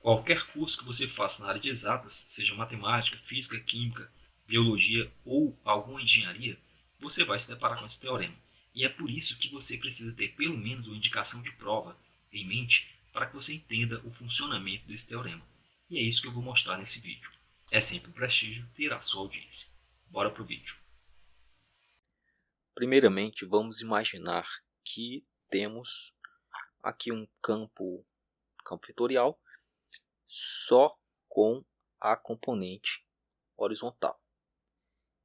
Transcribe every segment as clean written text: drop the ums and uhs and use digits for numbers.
Qualquer curso que você faça na área de exatas, seja matemática, física, química, biologia ou alguma engenharia, você vai se deparar com esse teorema. E é por isso que você precisa ter pelo menos uma indicação de prova em mente para que você entenda o funcionamento desse teorema. E é isso que eu vou mostrar nesse vídeo. É sempre um prestígio ter a sua audiência. Bora pro vídeo. Primeiramente, vamos imaginar que temos aqui um campo vetorial só com a componente horizontal.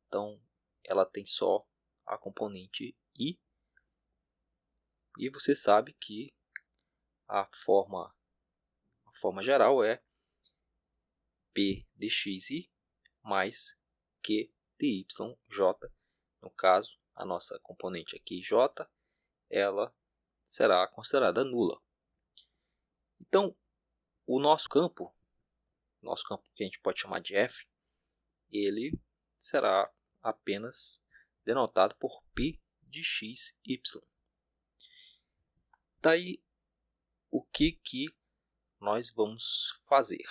Então, ela tem só a componente I, e você sabe que a forma geral é P de xi mais Q de yj. No caso, a nossa componente aqui, j, ela será considerada nula. Então, o nosso campo que a gente pode chamar de F, ele será apenas denotado por P de x, y. Daí, o que nós vamos fazer?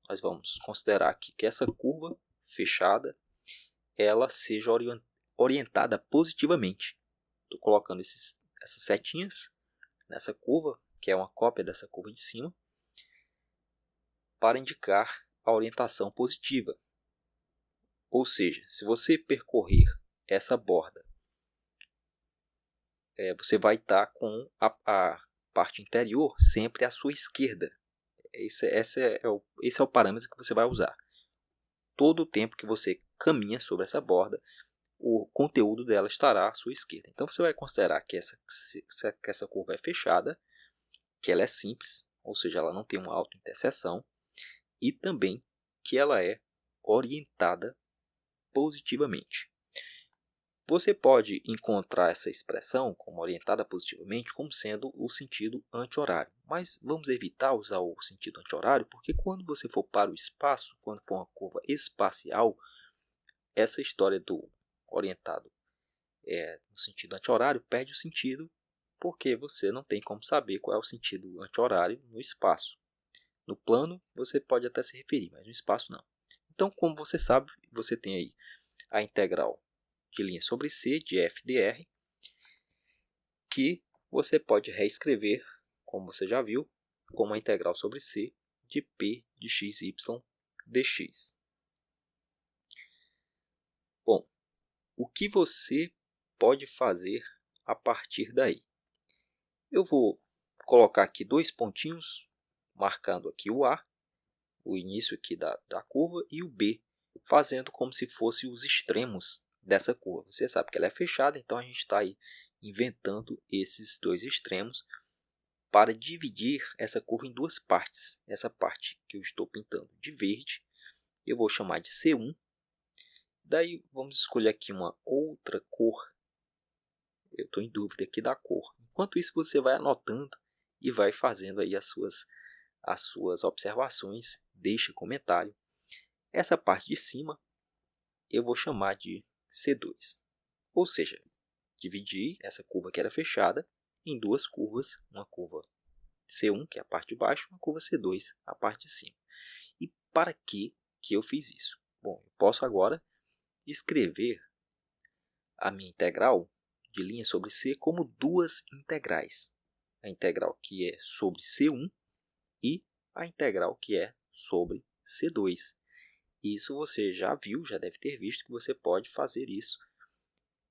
Nós vamos considerar aqui que essa curva fechada ela seja orientada positivamente. Estou colocando essas setinhas nessa curva, que é uma cópia dessa curva de cima, para indicar a orientação positiva. Ou seja, se você percorrer essa borda, você vai estar com a parte interior sempre à sua esquerda. Esse é o parâmetro que você vai usar. Todo o tempo que você caminha sobre essa borda, o conteúdo dela estará à sua esquerda. Então você vai considerar que essa curva é fechada, que ela é simples, ou seja, ela não tem uma autointerseção, e também que ela é orientada positivamente. Você pode encontrar essa expressão como orientada positivamente como sendo o sentido anti-horário, mas vamos evitar usar o sentido anti-horário porque quando você for para o espaço, quando for uma curva espacial, essa história do orientado no sentido anti-horário perde o sentido porque você não tem como saber qual é o sentido anti-horário no espaço. No plano você pode até se referir, mas no espaço não. Então, como você sabe, você tem aí a integral de linha sobre C, de f de r, que você pode reescrever, como você já viu, como a integral sobre C de P de xy dx. Bom, o que você pode fazer a partir daí? Eu vou colocar aqui dois pontinhos, marcando aqui o A, o início aqui da curva, e o B, fazendo como se fossem os extremos dessa curva. Você sabe que ela é fechada, então a gente está aí inventando esses dois extremos para dividir essa curva em duas partes. Essa parte que eu estou pintando de verde, eu vou chamar de C1. Daí vamos escolher aqui uma outra cor. Eu estou em dúvida aqui da cor. Enquanto isso, você vai anotando e vai fazendo aí as suas observações. Deixa comentário. Essa parte de cima eu vou chamar de C2. Ou seja, dividir essa curva que era fechada em duas curvas, uma curva C1, que é a parte de baixo, uma curva C2, a parte de cima. E para que eu fiz isso? Bom, eu posso agora escrever a minha integral de linha sobre C como duas integrais. A integral que é sobre C1 e a integral que é sobre C2. Isso você já viu, já deve ter visto que você pode fazer isso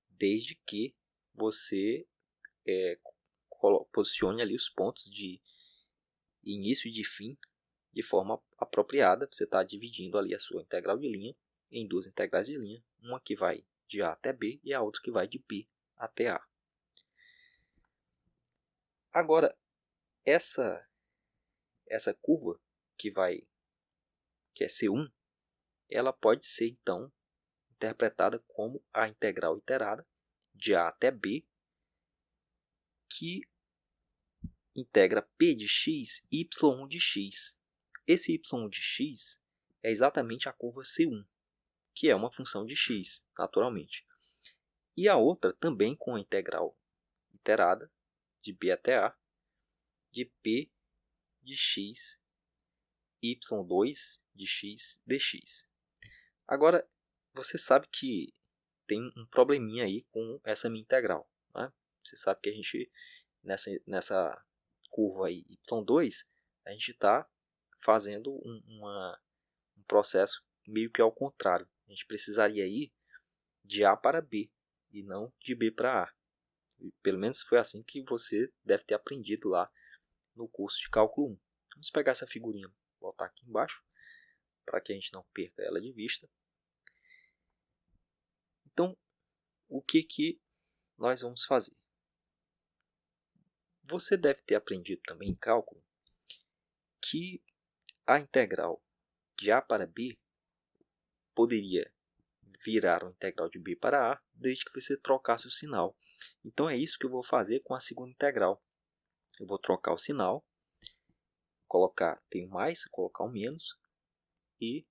desde que você posicione ali os pontos de início e de fim de forma apropriada. Você está dividindo ali a sua integral de linha em duas integrais de linha, uma que vai de A até B e a outra que vai de B até A. Agora, essa curva que é C1, ela pode ser então interpretada como a integral iterada de A até B, que integra P de x, y de x. Esse y de x é exatamente a curva C1, que é uma função de x, naturalmente. E a outra também com a integral iterada de B até A, de P de x, y2 de x dx. Agora, você sabe que tem um probleminha aí com essa minha integral, né? Você sabe que a gente, nessa curva aí, y2, a gente está fazendo um processo meio que ao contrário. A gente precisaria ir de A para B e não de B para A. E, pelo menos foi assim que você deve ter aprendido lá no curso de cálculo 1. Vamos pegar essa figurinha, botar aqui embaixo, para que a gente não perca ela de vista. Então, o que nós vamos fazer? Você deve ter aprendido também em cálculo que a integral de A para B poderia virar uma integral de B para A desde que você trocasse o sinal. Então é isso que eu vou fazer com a segunda integral. Eu vou trocar o sinal, tem um mais, colocar um menos e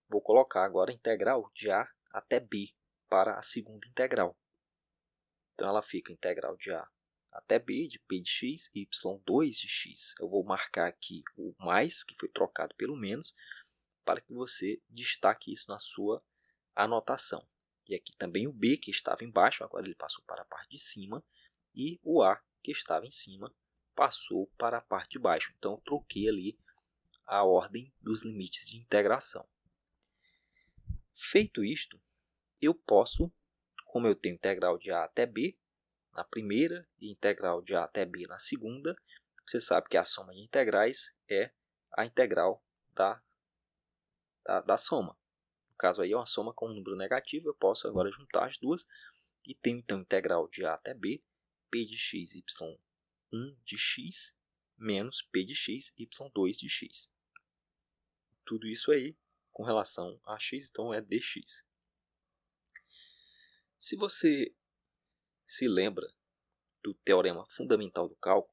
vou colocar agora a integral de A até B para a segunda integral. Então ela fica integral de A até B, de P de x, y2 de x. Eu vou marcar aqui o mais, que foi trocado pelo menos, para que você destaque isso na sua anotação. E aqui também o B, que estava embaixo, agora ele passou para a parte de cima, e o A, que estava em cima, passou para a parte de baixo. Então eu troquei ali a ordem dos limites de integração. Feito isto, eu posso, como eu tenho integral de A até B na primeira e integral de A até B na segunda, você sabe que a soma de integrais é a integral da soma. No caso aí é uma soma com um número negativo, eu posso agora juntar as duas e tenho então integral de A até B, P de x, y1 de x, menos P de x, y2 de x. Tudo isso aí com relação a x, então é dx. Se você se lembra do teorema fundamental do cálculo,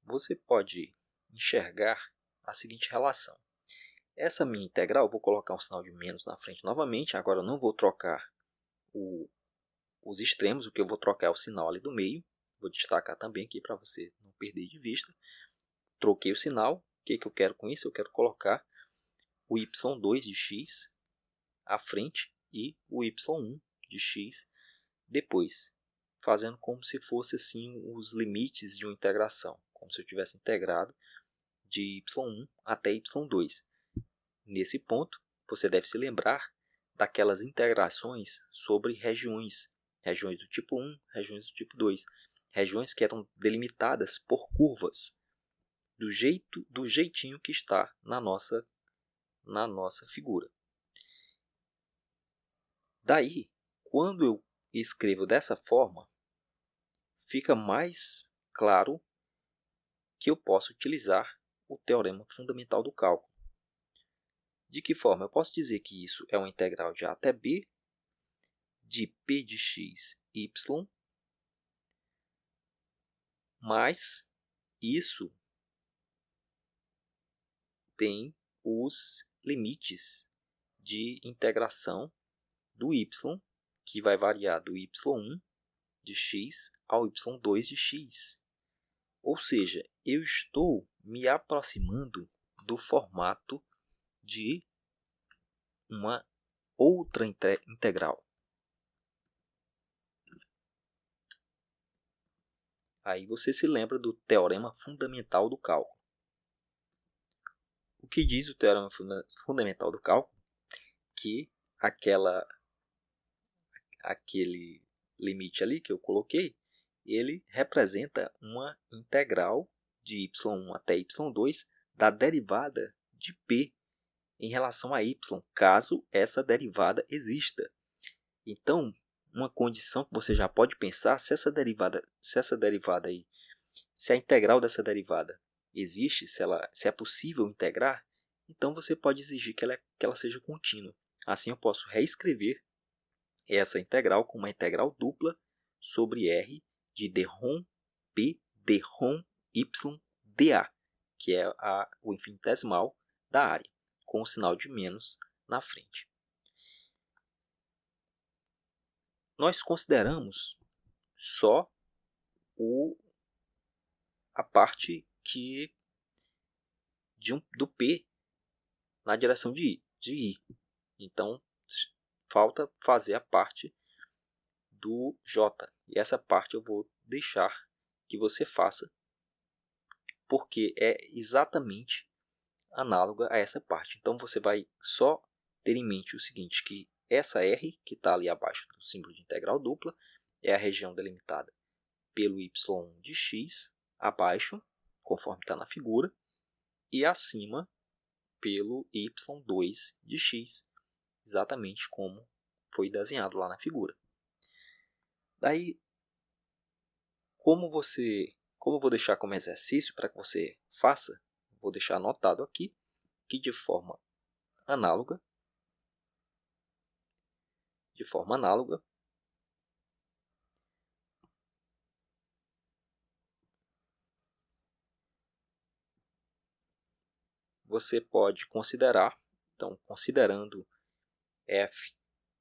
você pode enxergar a seguinte relação. Essa minha integral, eu vou colocar um sinal de menos na frente novamente. Agora eu não vou trocar os extremos, o que eu vou trocar é o sinal ali do meio. Vou destacar também aqui para você não perder de vista. Troquei o sinal. O que eu quero com isso? Eu quero colocar o y2 de x à frente e o y1 de x depois, fazendo como se fosse assim os limites de uma integração, como se eu tivesse integrado de y1 até y2. Nesse ponto, você deve se lembrar daquelas integrações sobre regiões do tipo 1, regiões do tipo 2, regiões que eram delimitadas por curvas, do jeitinho que está na nossa figura. Daí, quando eu escrevo dessa forma, fica mais claro que eu posso utilizar o teorema fundamental do cálculo. De que forma? Eu posso dizer que isso é uma integral de A até B, de P de x, y, mas isso tem os limites de integração do y, que vai variar do y1 de x ao y2 de x. Ou seja, eu estou me aproximando do formato de uma outra integral. Aí você se lembra do teorema fundamental do cálculo. O que diz o teorema fundamental do cálculo? Que aquele limite ali que eu coloquei, ele representa uma integral de y1 até y2 da derivada de p em relação a y, caso essa derivada exista. Então, uma condição que você já pode pensar, se a integral dessa derivada existe, se é possível integrar, então você pode exigir que ela seja contínua. Assim eu posso reescrever essa integral com uma integral dupla sobre R de dρ P dρ Y dA, que é o infinitesimal da área, com o sinal de menos na frente. Nós consideramos só a parte do P na direção de I. Então, falta fazer a parte do J. E essa parte eu vou deixar que você faça, porque é exatamente análoga a essa parte. Então, você vai só ter em mente o seguinte, que essa R, que está ali abaixo do símbolo de integral dupla, é a região delimitada pelo y de x, abaixo, conforme está na figura, e acima pelo y2 de x, exatamente como foi desenhado lá na figura. Daí, como eu vou deixar como exercício para que você faça, vou deixar anotado aqui que de forma análoga, você pode considerar, então, considerando f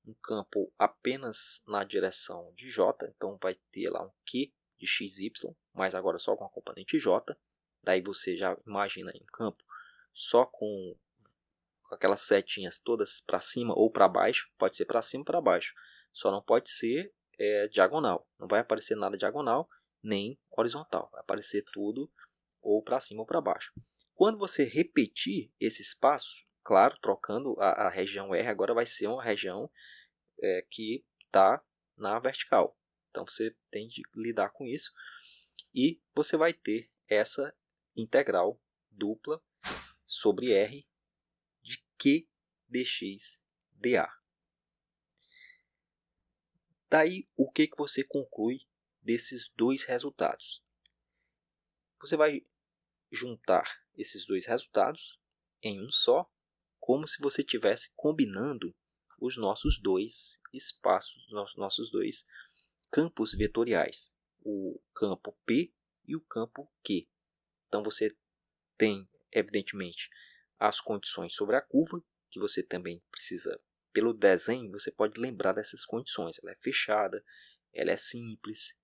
um campo apenas na direção de j, então vai ter lá um q de xy, mas agora só com a componente j. Daí você já imagina um campo só com aquelas setinhas todas para cima ou para baixo, pode ser para cima ou para baixo, só não pode ser diagonal, não vai aparecer nada diagonal nem horizontal, vai aparecer tudo ou para cima ou para baixo. Quando você repetir esse espaço, claro, trocando a região R, agora vai ser uma região que está na vertical. Então você tem de lidar com isso e você vai ter essa integral dupla sobre R de Q dx dA. Daí, o que você conclui desses dois resultados? Você vai juntar esses dois resultados em um só, como se você estivesse combinando os nossos dois espaços, nossos dois campos vetoriais, o campo P e o campo Q. Então você tem, evidentemente, as condições sobre a curva, que você também precisa, pelo desenho, você pode lembrar dessas condições. Ela é fechada, ela é simples,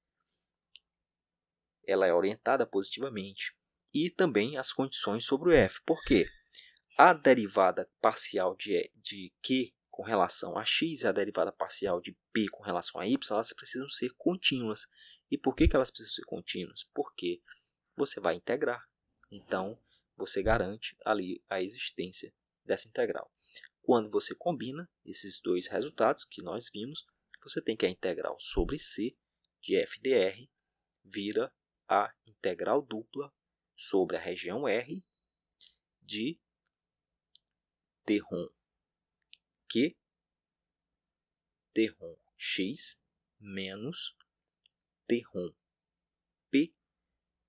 ela é orientada positivamente. E também as condições sobre o f. Por quê? A derivada parcial de Q com relação a x e a derivada parcial de P com relação a y, elas precisam ser contínuas. E por que elas precisam ser contínuas? Porque você vai integrar. Então, você garante ali a existência dessa integral. Quando você combina esses dois resultados que nós vimos, você tem que a integral sobre C de f dr vira a integral dupla sobre a região R de T1 Q T1 x menos T1 P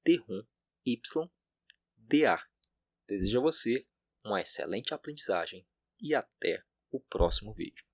T1 y dA. Desejo a você uma excelente aprendizagem e até o próximo vídeo.